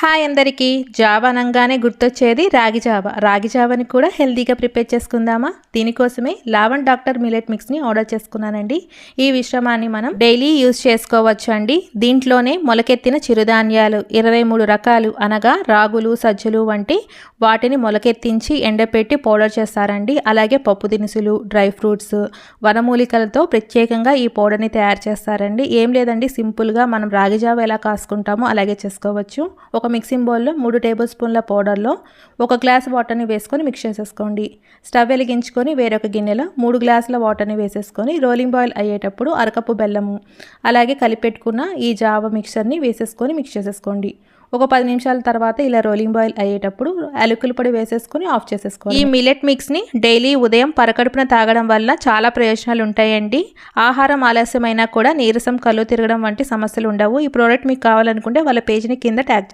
Hi అందరికీ జావ అనగానే గుర్తొచ్చేది రాగి జావ. రాగి జావని కూడా హెల్తీగా ప్రిపేర్ చేసుకుందామా? దీనికోసమే లావణ్ డాక్టర్ మిల్లెట్ మిక్స్ని ఆర్డర్ చేసుకున్నానండి. ఈ మిశ్రమాన్ని మనం డైలీ యూజ్ చేసుకోవచ్చు అండి. దీంట్లోనే మొలకెత్తిన చిరుధాన్యాలు 23 రకాలు అనగా రాగులు, సజ్జలు వంటి వాటిని మొలకెత్తించి ఎండపెట్టి పౌడర్ చేస్తారండి. అలాగే పప్పు దినుసులు, డ్రై ఫ్రూట్స్, వనమూలికలతో ప్రత్యేకంగా ఈ పౌడర్ని తయారు చేస్తారండి. ఏం లేదండి, సింపుల్గా మనం రాగి జావ ఎలా కాసుకుంటామో అలాగే చేసుకోవచ్చు. ఒక మిక్సింగ్ బౌల్లో 3 టేబుల్ స్పూన్ల పౌడర్లో 1 గ్లాస్ వాటర్ని వేసుకొని మిక్స్ చేసేసుకోండి. స్టవ్ వెలిగించుకొని వేరొక గిన్నెలో 3 గ్లాసుల వాటర్ని వేసేసుకొని రోలింగ్ బాయిల్ అయ్యేటప్పుడు అరకప్పు బెల్లము అలాగే కలిపెట్టుకున్న ఈ జావ మిక్చర్ని వేసేసుకొని మిక్స్ చేసేసుకోండి. ఒక 10 నిమిషాల తర్వాత ఇలా రోలింగ్ బాయిల్ అయ్యేటప్పుడు యాలకుల పొడి వేసేసుకొని ఆఫ్ చేసేసుకోండి. ఈ మిల్లెట్ మిక్స్ని డైలీ ఉదయం పరకడుపున తాగడం వల్ల చాలా ప్రయోజనాలు ఉంటాయండి. ఆహారం ఆలస్యమైనా కూడా నీరసం, కళ్ళు తిరగడం వంటి సమస్యలు ఉండవు. ఈ ప్రోడక్ట్ మీకు కావాలనుకుంటే వాళ్ళ పేజ్ని కింద ట్యాగ్